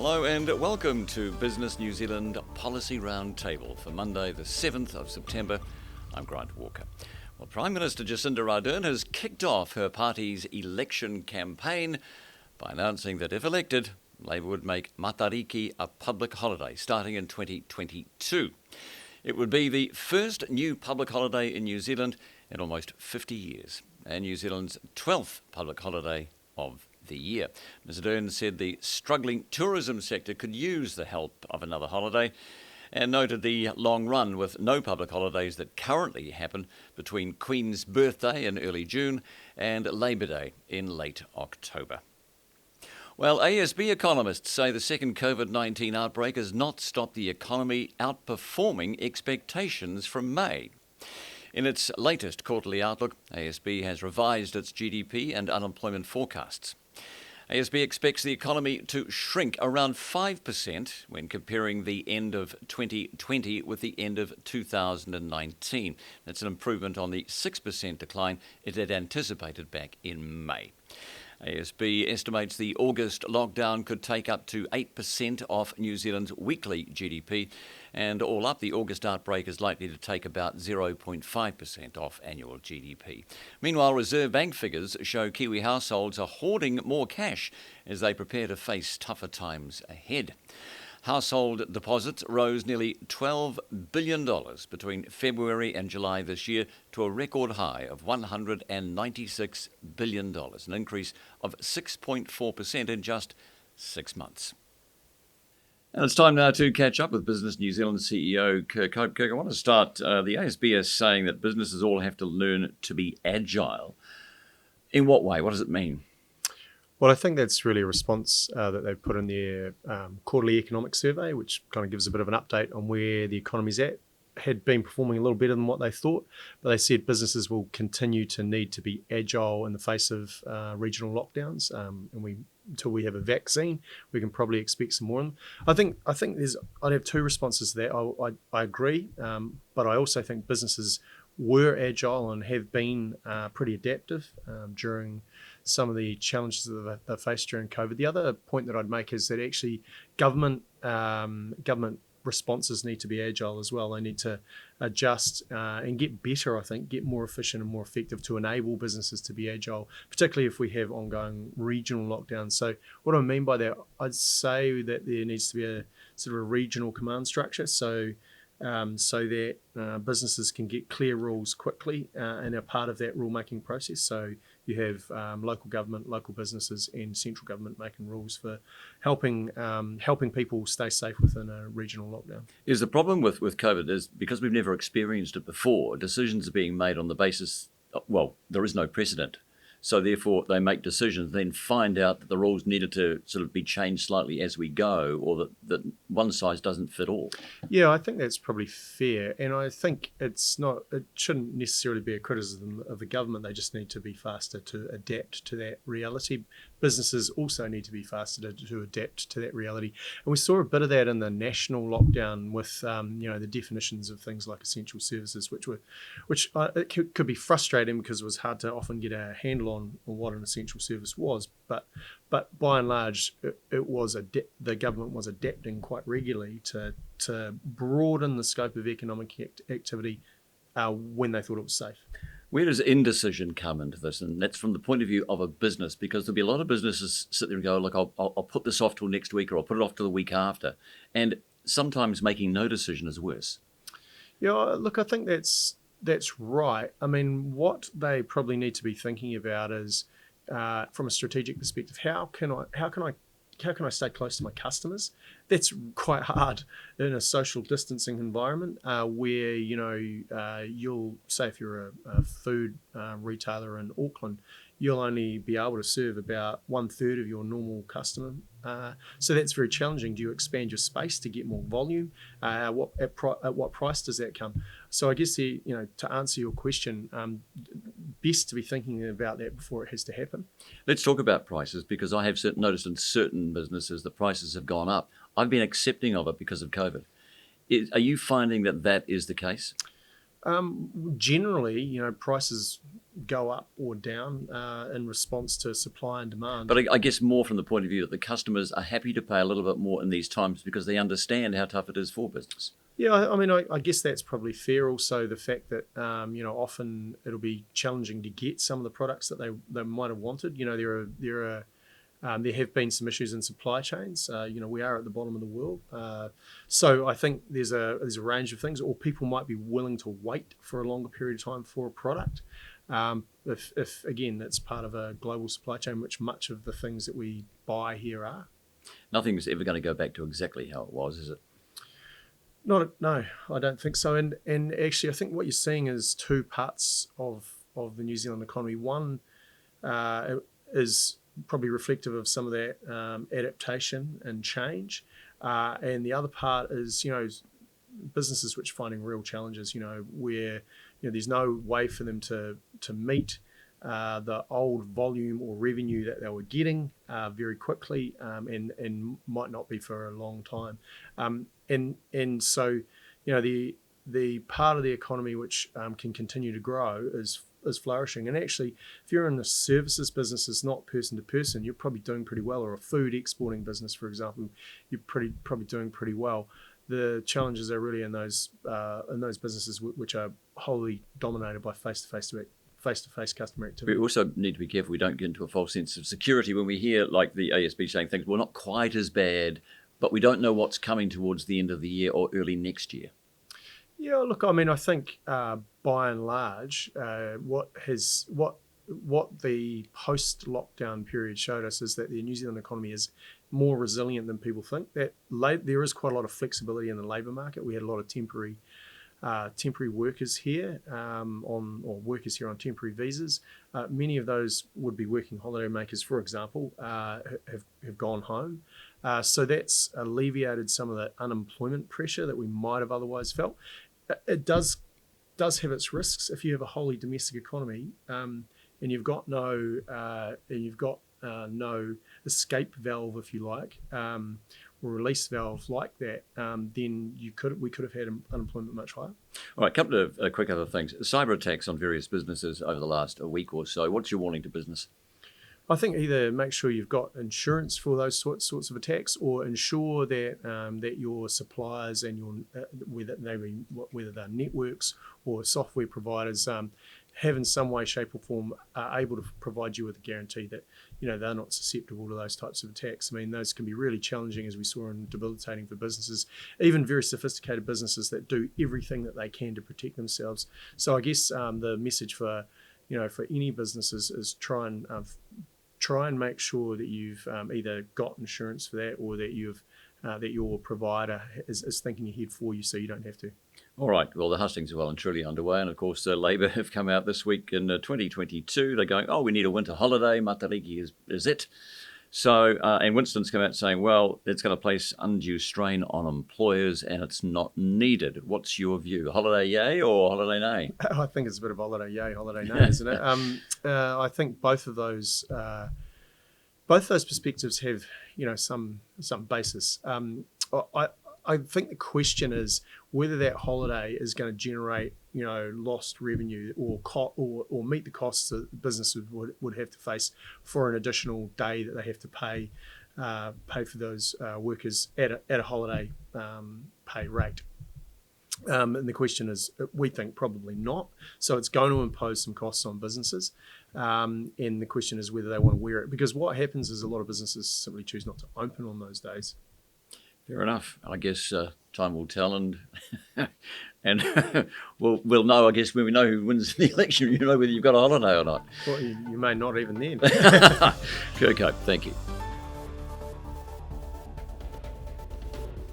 Hello and welcome to Business New Zealand Policy Roundtable for Monday the 7th of September. I'm Grant Walker. Well, Prime Minister Jacinda Ardern has kicked off her party's election campaign by announcing that if elected, Labour would make Matariki a public holiday starting in 2022. It would be the first new public holiday in New Zealand in almost 50 years and New Zealand's 12th public holiday of the year. Ms Ardern said the struggling tourism sector could use the help of another holiday and noted the long run with no public holidays that currently happen between Queen's birthday in early June and Labour Day in late October. Well, ASB economists say the second COVID-19 outbreak has not stopped the economy outperforming expectations from May. In its latest quarterly outlook, ASB has revised its GDP and unemployment forecasts. ASB expects the economy to shrink around 5% when comparing the end of 2020 with the end of 2019. That's an improvement on the 6% decline it had anticipated back in May. ASB estimates the August lockdown could take up to 8% off New Zealand's weekly GDP, and all up, the August outbreak is likely to take about 0.5% off annual GDP. Meanwhile, Reserve Bank figures show Kiwi households are hoarding more cash as they prepare to face tougher times ahead. Household deposits rose nearly $12 billion between February and July this year to a record high of $196 billion, an increase of 6.4% in just 6 months. And it's time now to catch up with Business New Zealand CEO Kirk Hope. Kirk, I want to start. The ASB is saying that businesses all have to learn to be agile. In what way? What does it mean? Well, I think that's really a response that they've put in their quarterly economic survey, which kind of gives a bit of an update on where the economy's at. Had been performing a little better than what they thought, but they said businesses will continue to need to be agile in the face of regional lockdowns, until we have a vaccine, we can probably expect some more. I think I'd have two responses there. I agree, but I also think businesses were agile and have been pretty adaptive during some of the challenges that they faced during COVID. The other point that I'd make is that actually government responses need to be agile as well. They need to adjust and get better, I think, get more efficient and more effective to enable businesses to be agile, particularly if we have ongoing regional lockdowns. So what I mean by that, I'd say that there needs to be a sort of a regional command structure so that businesses can get clear rules quickly and are part of that rule-making process. So you have local government, local businesses and central government making rules for helping people stay safe within a regional lockdown. Is the problem with COVID is because we've never experienced it before, decisions are being made on the basis, well, there is no precedent. So therefore, they make decisions, then find out that the rules needed to sort of be changed slightly as we go, or that one size doesn't fit all. Yeah, I think that's probably fair. And I think it shouldn't necessarily be a criticism of the government. They just need to be faster to adapt to that reality. Businesses also need to be faster to adapt to that reality. And we saw a bit of that in the national lockdown with, the definitions of things like essential services, which it could be frustrating because it was hard to often get a handle on what an essential service was, but by and large, the government was adapting quite regularly to broaden the scope of economic activity when they thought it was safe. Where does indecision come into this? And that's from the point of view of a business, because there'll be a lot of businesses sit there and go, look, I'll put this off till next week, or I'll put it off to the week after, and sometimes making no decision is worse. Yeah, look, I think that's right. I mean, what they probably need to be thinking about is, from a strategic perspective, how can I stay close to my customers? That's quite hard in a social distancing environment where you'll say if you're a food retailer in Auckland, you'll only be able to serve about 1/3 of your normal customer. So that's very challenging. Do you expand your space to get more volume? At what price does that come? So I guess to answer your question, best to be thinking about that before it has to happen. Let's talk about prices, because I have noticed in certain businesses that prices have gone up. I've been accepting of it because of COVID. Are you finding that is the case? Generally, prices go up or down in response to supply and demand. But I guess more from the point of view that the customers are happy to pay a little bit more in these times because they understand how tough it is for business. Yeah, I guess that's probably fair. Also, the fact that often it'll be challenging to get some of the products that they might have wanted. There have been some issues in supply chains. We are at the bottom of the world, so I think there's a range of things, or people might be willing to wait for a longer period of time for a product. If again, that's part of a global supply chain, which much of the things that we buy here are. Nothing's ever going to go back to exactly how it was, is it? No, I don't think so. And actually, I think what you're seeing is two parts of the New Zealand economy. One is probably reflective of some of that adaptation and change, and the other part is businesses which are finding real challenges. Where there's no way for them to meet the old volume or revenue that they were getting very quickly, and might not be for a long time. And so the part of the economy which can continue to grow is flourishing. And actually, if you're in the services businesses, not person to person, you're probably doing pretty well. Or a food exporting business, for example, you're probably doing pretty well. The challenges are really in those businesses which are wholly dominated by face-to-face customer activity. We also need to be careful we don't get into a false sense of security when we hear like the ASB saying things, well, not quite as bad, but we don't know what's coming towards the end of the year or early next year. Yeah, look, I think by and large, what the post-lockdown period showed us is that the New Zealand economy is more resilient than people think. That there is quite a lot of flexibility in the labour market. We had a lot of temporary workers here workers here on temporary visas. Many of those would be working holiday makers, for example, have gone home. So that's alleviated some of the unemployment pressure that we might have otherwise felt. It does have its risks if you have a wholly domestic economy, and you've got no escape valve, if you like, or release valve like that. Then we could have had unemployment much higher. All right, a couple of quick other things. Cyber attacks on various businesses over the last week or so. What's your warning to business? I think either make sure you've got insurance for those sorts of attacks, or ensure that that your suppliers and whether they're networks or software providers have in some way, shape, or form are able to provide you with a guarantee that they're not susceptible to those types of attacks. I mean, those can be really challenging, as we saw, and debilitating for businesses, even very sophisticated businesses that do everything that they can to protect themselves. So I guess the message for any businesses is try and make sure that you've either got insurance for that, or that that your provider is thinking ahead for you, so you don't have to. All right. Well, the hustings are well and truly underway, and of course, Labor have come out this week in 2022. They're going, we need a winter holiday. Matariki is it. So, and Winston's come out saying, well, it's going to place undue strain on employers, and it's not needed. What's your view? Holiday yay or holiday nay? I think it's a bit of holiday yay, holiday nay, isn't it? I think both of those perspectives have some basis. I think the question is whether that holiday is going to generate lost revenue or meet the costs that businesses would have to face for an additional day that they have to pay for those workers at a holiday pay rate. And the question is, we think probably not. So it's going to impose some costs on businesses. And the question is whether they want to wear it. Because what happens is a lot of businesses simply choose not to open on those days. Fair enough. I guess time will tell, and we'll know, I guess, when we know who wins the election, whether you've got a holiday or not. Well, you may not even then. Okay, thank you.